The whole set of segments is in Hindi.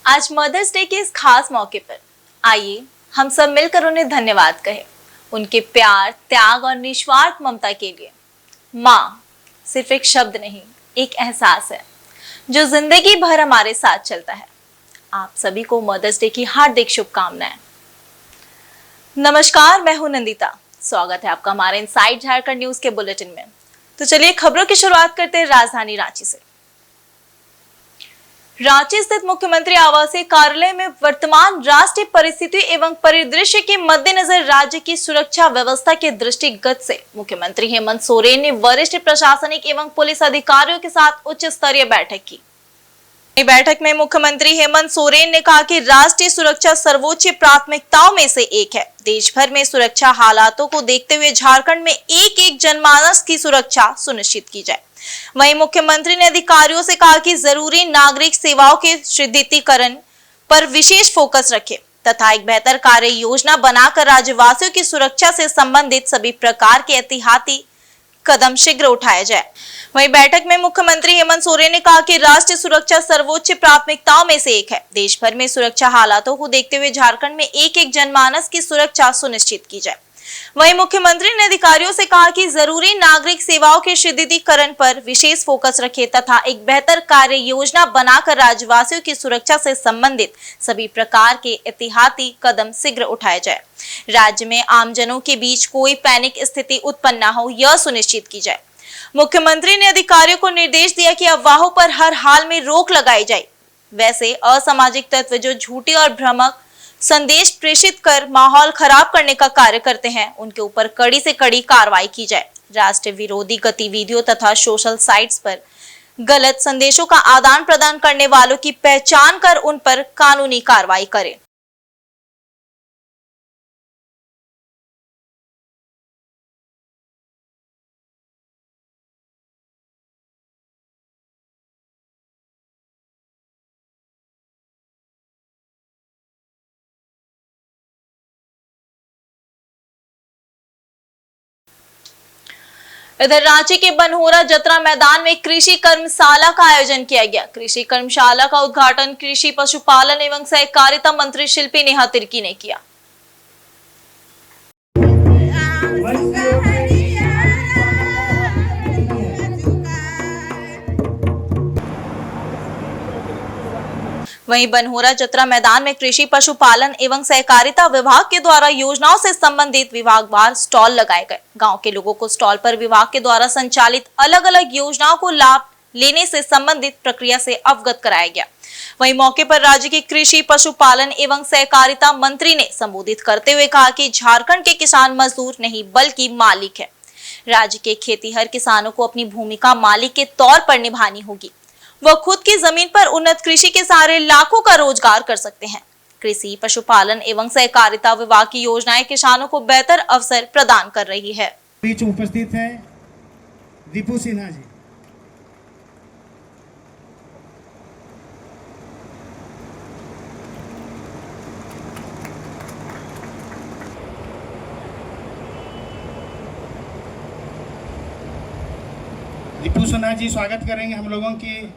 आज मदर्स डे के इस खास मौके पर आइए हम सब मिलकर उन्हें धन्यवाद कहें। उनके प्यार, त्याग और निस्वार्थ ममता के लिए। माँ सिर्फ एक शब्द नहीं, एक एहसास है जो जिंदगी भर हमारे साथ चलता है। आप सभी को मदर्स डे की हार्दिक शुभकामनाएं। नमस्कार, मैं हूं नंदिता। स्वागत है आपका हमारे इनसाइड झारखंड न्यूज के बुलेटिन में। तो चलिए खबरों की शुरुआत करते हैं राजधानी रांची से। रांची स्थित मुख्यमंत्री आवासीय कार्यालय में वर्तमान राष्ट्रीय परिस्थिति एवं परिदृश्य के मद्देनजर राज्य की सुरक्षा व्यवस्था के दृष्टिगत से मुख्यमंत्री हेमंत सोरेन ने वरिष्ठ प्रशासनिक एवं पुलिस अधिकारियों के साथ उच्च स्तरीय बैठक की। बैठक में मुख्यमंत्री हेमंत सोरेन ने कहा कि राष्ट्रीय सुरक्षा सर्वोच्च प्राथमिकताओं में से एक है। देश भर में सुरक्षा हालातों को देखते हुए झारखंड में एक एक जनमानस की सुरक्षा सुनिश्चित की जाए। वहीं मुख्यमंत्री ने अधिकारियों से कहा कि जरूरी नागरिक सेवाओं के सुदृढ़ीकरण पर विशेष फोकस रखें तथा एक बेहतर कार्य योजना बनाकर राज्यवासियों की सुरक्षा से संबंधित सभी प्रकार के एहतियाती कदम शीघ्र उठाया जाए। वहीं बैठक में मुख्यमंत्री हेमंत सोरेन ने कहा कि राष्ट्रीय सुरक्षा सर्वोच्च प्राथमिकताओं में से एक है। देश भर में सुरक्षा हालातों को देखते हुए झारखंड में एक एक जनमानस की सुरक्षा सुनिश्चित की जाए। वहीं मुख्यमंत्री ने अधिकारियों से कहा कि जरूरी नागरिक सेवाओं के सुदृढ़ीकरण पर विशेष फोकस रखे तथा एक बेहतर कार्य योजना बनाकर राज्यवासियों की सुरक्षा से संबंधित सभी प्रकार के एहतियाती कदम शीघ्र उठाए जाए। राज्य में आमजनों के बीच कोई पैनिक स्थिति उत्पन्न न हो, यह सुनिश्चित की जाए। मुख्यमंत्री ने अधिकारियों को निर्देश दिया कि अफवाहों पर हर हाल में रोक लगाई जाए। वैसे असामाजिक तत्व जो झूठी और भ्रामक संदेश प्रेषित कर माहौल खराब करने का कार्य करते हैं, उनके ऊपर कड़ी से कड़ी कार्रवाई की जाए। राष्ट्र विरोधी गतिविधियों तथा सोशल साइट्स पर गलत संदेशों का आदान प्रदान करने वालों की पहचान कर उन पर कानूनी कार्रवाई करें। इधर रांची के बनहोरा जतरा मैदान में कृषि कर्मशाला का आयोजन किया गया। कृषि कर्मशाला का उद्घाटन कृषि पशुपालन एवं सहकारिता मंत्री शिल्पी नेहा तिर्की ने किया। वहीं बनहोरा जतरा मैदान में कृषि पशुपालन एवं सहकारिता विभाग के द्वारा योजनाओं से संबंधित विभागवार स्टॉल लगाए गए। गांव के लोगों को स्टॉल पर विभाग के द्वारा संचालित अलग अलग योजनाओं को लाभ लेने से संबंधित प्रक्रिया से अवगत कराया गया। वहीं मौके पर राज्य के कृषि पशुपालन एवं सहकारिता मंत्री ने संबोधित करते हुए कहा कि झारखंड के किसान मजदूर नहीं बल्कि मालिक है। राज्य के खेतीहर किसानों को अपनी भूमिका मालिक के तौर पर निभानी होगी। वह खुद की जमीन पर उन्नत कृषि के सहारे लाखों का रोजगार कर सकते हैं। कृषि पशुपालन एवं सहकारिता विभाग की योजनाएं किसानों को बेहतर अवसर प्रदान कर रही है। बीच उपस्थित है दीपू सिन्हा जी। दीपू सिन्हा जी स्वागत करेंगे हम लोगों की।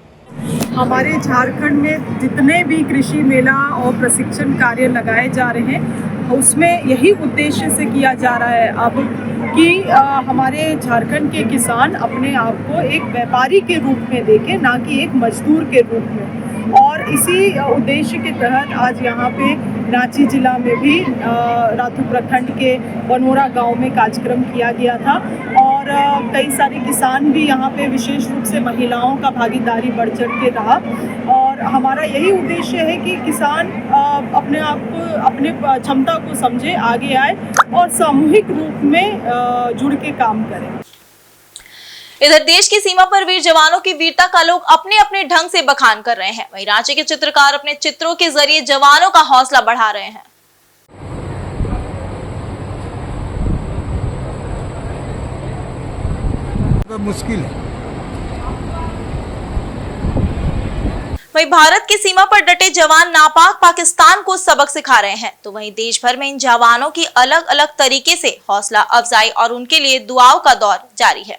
हमारे झारखंड में जितने भी कृषि मेला और प्रशिक्षण कार्य लगाए जा रहे हैं, उसमें यही उद्देश्य से किया जा रहा है अब कि हमारे झारखंड के किसान अपने आप को एक व्यापारी के रूप में देखें, ना कि एक मजदूर के रूप में। और इसी उद्देश्य के तहत आज यहाँ पे रांची जिला में भी रातू प्रखंड के बनहोरा गांव में कार्यक्रम किया गया था और कई सारे किसान भी यहाँ पे विशेष रूप से महिलाओं का भागीदारी बढ़ चढ़ के रहा। और हमारा यही उद्देश्य है कि किसान अपने आप को, अपने क्षमता को समझे, आगे आए और सामूहिक रूप में जुड़ के काम करें। इधर देश की सीमा पर वीर जवानों की वीरता का लोग अपने अपने ढंग से बखान कर रहे हैं। वहीं रांची के चित्रकार अपने चित्रों के जरिए जवानों का हौसला बढ़ा रहे हैं। मुश्किल है। वहीं भारत की सीमा पर डटे जवान नापाक पाकिस्तान को सबक सिखा रहे हैं, तो वहीं देश भर में इन जवानों की अलग अलग तरीके से हौसला अफजाई और उनके लिए दुआओं का दौर जारी है।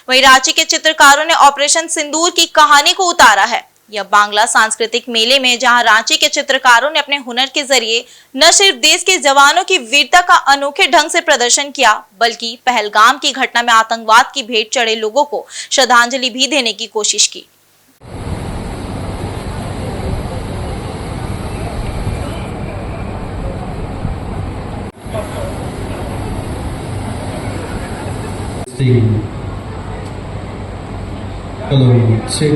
वहीं रांची के चित्रकारों ने ऑपरेशन सिंदूर की कहानी को उतारा है। यह बांग्ला सांस्कृतिक मेले में जहां रांची के चित्रकारों ने अपने हुनर के जरिए न सिर्फ देश के जवानों की वीरता का अनोखे ढंग से प्रदर्शन किया, बल्कि पहलगाम की घटना में आतंकवाद की भेंट चढ़े लोगों को श्रद्धांजलि भी देने की कोशिश की। Hello, check.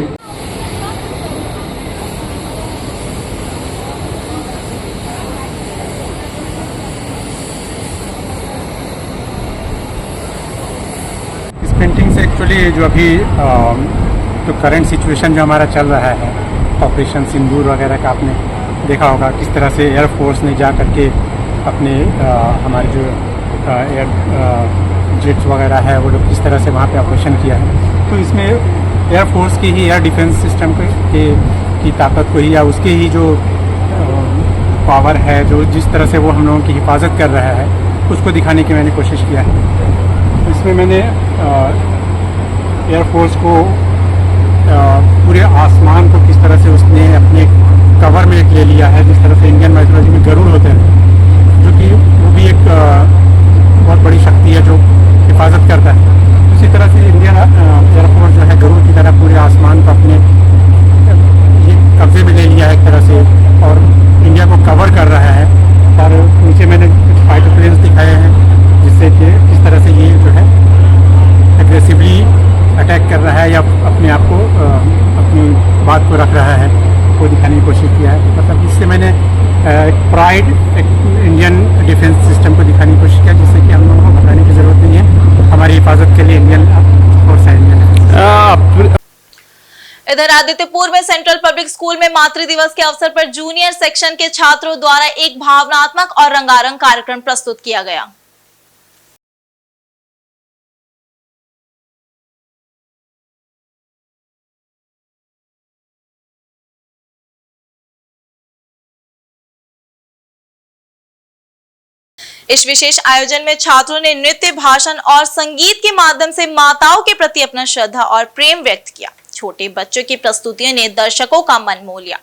इस पेंटिंग से एक्चुअली जो अभी जो करंट सिचुएशन जो हमारा चल रहा है, ऑपरेशन सिंदूर वगैरह का आपने देखा होगा, किस तरह से एयरफोर्स ने जा करके अपने हमारे जो एयर जेट्स वगैरह है वो लोग किस तरह से वहाँ पे ऑपरेशन किया है। तो इसमें एयरफोर्स की ही एयर डिफेंस सिस्टम की ताकत को ही या उसके ही जो पावर है, जो जिस तरह से वो हम लोगों की हिफाजत कर रहा है, उसको दिखाने की मैंने कोशिश किया है। इसमें मैंने एयरफोर्स को पूरे आसमान को किस तरह से उसने अपने कवर में ले लिया है, जिस तरह से इंडियन माइथोलॉजी में गरुड़ होते हैं, जो कि वो भी एक बहुत बड़ी शक्ति है जो हिफाजत करता है। उसी तरह से इंडियन एयरफोर्स जो है गरुड़ की तरह पूरे आसमान को अपने कब्जे में ले लिया है एक तरह से, और इंडिया को कवर कर रहा है। और नीचे मैंने कुछ फाइटर प्लेन्स दिखाए हैं, जिससे कि किस तरह से ये जो है एग्रेसिवली अटैक कर रहा है या अपने आप को अपनी बात को रख रहा है, वो दिखाने की कोशिश किया है। मतलब इससे मैंने प्राइड इंडियन डिफेंस सिस्टम को दिखाने की कोशिश किया, जिससे कि हम लोगों को घबराने की ज़रूरत नहीं है। हमारी हिफाजत के लिए इंडियन फोर्स है, इंडियन। इधर आदित्यपुर में सेंट्रल पब्लिक स्कूल में मातृ दिवस के अवसर पर जूनियर सेक्शन के छात्रों द्वारा एक भावनात्मक और रंगारंग कार्यक्रम प्रस्तुत किया गया। इस विशेष आयोजन में छात्रों ने नृत्य, भाषण और संगीत के माध्यम से माताओं के प्रति अपना श्रद्धा और प्रेम व्यक्त किया। छोटे बच्चों की प्रस्तुतियों ने दर्शकों का मन मोह लिया।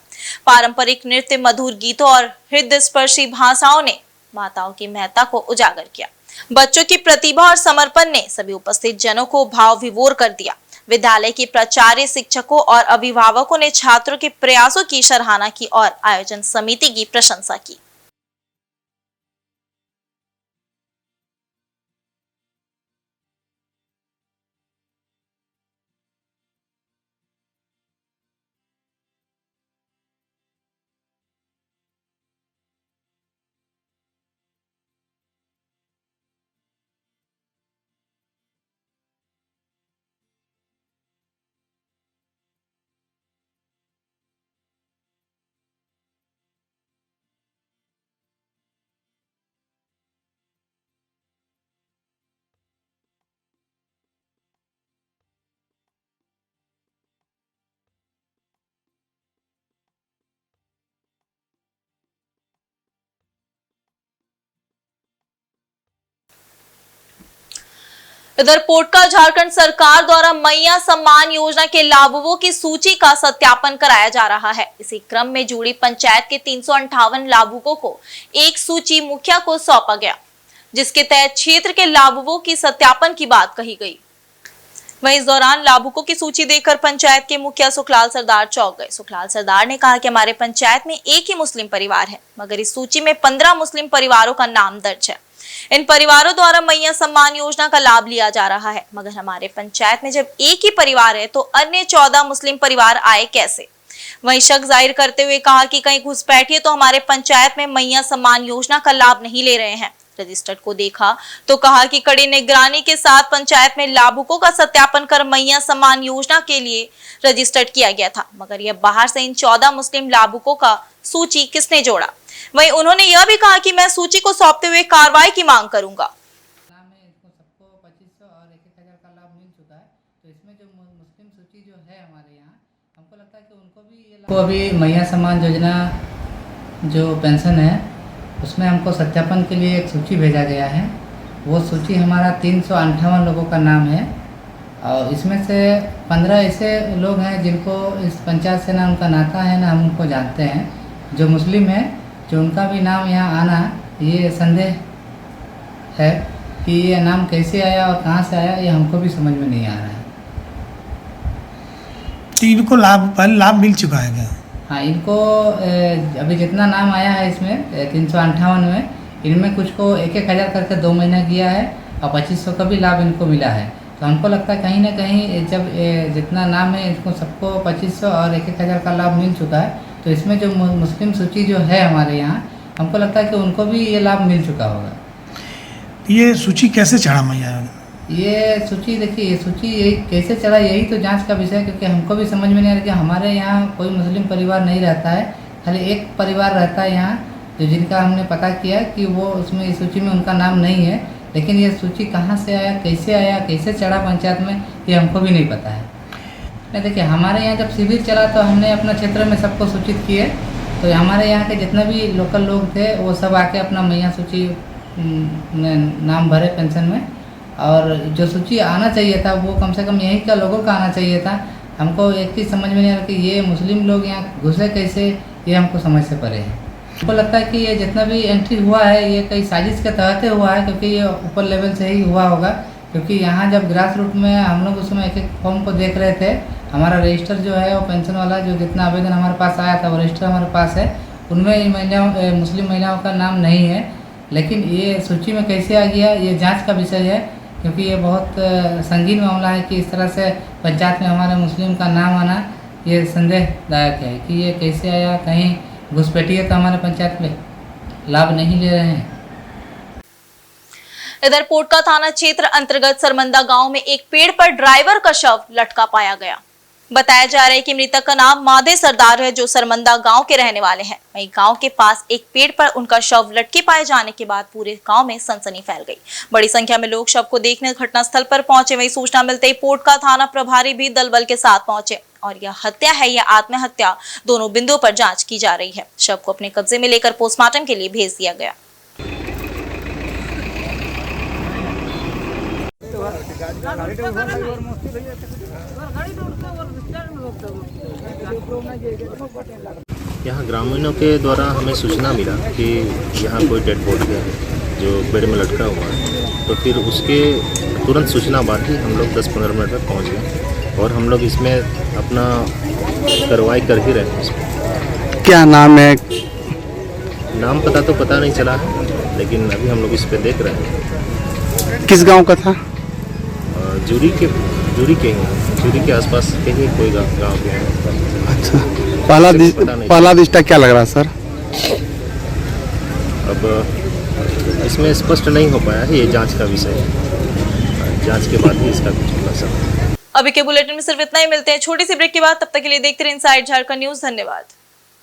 पारंपरिक नृत्य, मधुर गीतों और हृदय स्पर्शी भाषाओं ने माताओं की महत्ता को उजागर किया। बच्चों की प्रतिभा और समर्पण ने सभी उपस्थित जनों को भाव विभोर कर दिया। विद्यालय के प्राचार्य, शिक्षकों और अभिभावकों ने छात्रों के प्रयासों की सराहना की और आयोजन समिति की प्रशंसा की। इधर पोटका झारखंड सरकार द्वारा मैया सम्मान योजना के लाभुकों की सूची का सत्यापन कराया जा रहा है। इसी क्रम में जुड़ी पंचायत के 358 लाभुकों को एक सूची मुखिया को सौंपा गया, जिसके तहत क्षेत्र के लाभुकों की सत्यापन की बात कही गई। वहीं इस दौरान लाभुकों की सूची देखकर पंचायत के मुखिया सुखलाल सरदार चौंक गए। सुखलाल सरदार ने कहा कि हमारे पंचायत में एक ही मुस्लिम परिवार है, मगर इस सूची में 15 मुस्लिम परिवारों का नाम दर्ज है। इन परिवारों द्वारा मैया सम्मान योजना का लाभ लिया जा रहा है, मगर हमारे पंचायत में जब एक ही परिवार है तो अन्य 14 मुस्लिम परिवार आए कैसे। वहीं शक जाहिर करते हुए कहा कि कहीं घुसपैठिए तो हमारे पंचायत में मैया सम्मान योजना का लाभ नहीं ले रहे हैं। रजिस्टर्ड को देखा तो कहा कि कड़ी निगरानी के साथ पंचायत में लाभुकों का सत्यापन कर मैया सम्मान योजना के लिए रजिस्टर्ड किया गया था, मगर यह बाहर से इन 14 मुस्लिम लाभुकों का सूची किसने जोड़ा। वहीं उन्होंने यह भी कहा कि मैं सूची को सौंपते हुए कार्रवाई की मांग करूंगा। सबको 2500 और 1000 का लाभ मिल चुका है, तो इसमें जो मुस्लिम सूची जो है हमारे यहाँ, हमको लगता है कि उनको भी ये लाभ, अभी मैया सम्मान योजना जो पेंशन है उसमें हमको सत्यापन के लिए एक सूची भेजा गया है। वो सूची हमारा 358 लोगों का नाम है और इसमें से 15 ऐसे लोग हैं जिनको इस पंचायत से ना उनका नाता है ना हम उनको जानते हैं, जो मुस्लिम हैं, जो उनका भी नाम यहाँ आना ये संदेह है कि ये नाम कैसे आया और कहाँ से आया, ये हमको भी समझ में नहीं आ रहा है। तो इनको लाभ मिल चुका है क्या? हाँ, इनको अभी जितना नाम आया है इसमें 358 में, इनमें कुछ को 1,000 करके 2 महीना किया है और 2500 का भी लाभ इनको मिला है। तो हमको लगता है कहीं ना कहीं जब जितना नाम है इनको सबको 2500 और 1,000 का लाभ मिल चुका है, तो इसमें जो मुस्लिम सूची जो है हमारे यहाँ, हमको लगता है कि उनको भी ये लाभ मिल चुका होगा। ये सूची कैसे चढ़ा मैया? ये सूची देखिए, ये सूची यही कैसे चला यही तो जांच का विषय है, क्योंकि हमको भी समझ में नहीं आ रहा कि हमारे यहाँ कोई मुस्लिम परिवार नहीं रहता है, खाली एक परिवार रहता है यहाँ, जो जिनका हमने पता किया कि वो उसमें इस सूची में उनका नाम नहीं है। लेकिन ये सूची कहाँ से आया, कैसे चढ़ा पंचायत में, ये हमको भी नहीं पता है। नहीं देखिए, हमारे यहाँ जब शिविर चला तो हमने अपना क्षेत्र में सबको सूचित किए, तो हमारे यहाँ के जितना भी लोकल लोग थे वो सब आके अपना मैया सूची में नाम भरे पेंशन में, और जो सूची आना चाहिए था वो कम से कम यहीं का लोगों का आना चाहिए था। हमको एक चीज़ समझ में नहीं आ रहा कि ये मुस्लिम लोग यहाँ घुसे कैसे, ये हमको समझ से परे है। हमको लगता है कि ये जितना भी एंट्री हुआ है ये कई साजिश के तहत हुआ है, क्योंकि ये ऊपर लेवल से ही हुआ होगा। क्योंकि यहाँ जब ग्रास रूट में हम लोग उसमें एक फॉर्म को देख रहे थे, हमारा रजिस्टर जो है वो पेंशन वाला जो जितना आवेदन हमारे पास आया था वो रजिस्टर हमारे पास है, उनमें मुस्लिम महिलाओं का नाम नहीं है। लेकिन ये सूची में कैसे आ गया ये जाँच का विषय है, क्योंकि ये बहुत संगीन मामला है कि इस तरह से पंचायत में हमारे मुस्लिम का नाम आना ये संदेहदायक है कि ये कैसे आया। कहीं घुसपैठिए तो हमारे पंचायत में लाभ नहीं ले रहे हैं। इधर पोटका थाना क्षेत्र अंतर्गत सरमंदा गांव में एक पेड़ पर ड्राइवर का शव लटका पाया गया। बताया जा रहा है कि मृतक का नाम माधे सरदार है, जो सरमंदा गांव के रहने वाले हैं। वहीं गांव के पास एक पेड़ पर उनका शव लटके पाए जाने के बाद पूरे गांव में सनसनी फैल गई। बड़ी संख्या में लोग शव को देखने घटनास्थल पर पहुंचे। वहीं सूचना मिलते ही पोटका थाना प्रभारी भी दलबल के साथ पहुंचे और यह हत्या है या आत्महत्या, दोनों बिंदुओं पर जांच की जा रही है। शव को अपने कब्जे में लेकर पोस्टमार्टम के लिए भेज दिया गया। यहाँ ग्रामीणों के द्वारा हमें सूचना मिला कि यहाँ कोई डेड बॉडी है जो पेड़ में लटका हुआ है, तो फिर उसके तुरंत सूचना बाद ही हम लोग 10-15 मिनट में पहुँच गए और हम लोग इसमें अपना कार्रवाई कर ही रहे हैं। इसमें क्या नाम है? नाम पता नहीं चला है, लेकिन अभी हम लोग इस पर देख रहे हैं। किस गांव का था? जूरी के आसपास के ही कोई गाँव के हैं। अच्छा, पहला दृष्टा क्या लग रहा है सर? अब इसमें स्पष्ट नहीं हो पाया है, ये जांच का विषय है। जांच के बाद ही इसका कुछ खुलासा। अभी के बुलेटिन में सिर्फ इतना ही। मिलते हैं छोटी सी ब्रेक के बाद, तब तक के लिए देखते रहिए इनसाइड झारखंड न्यूज। धन्यवाद।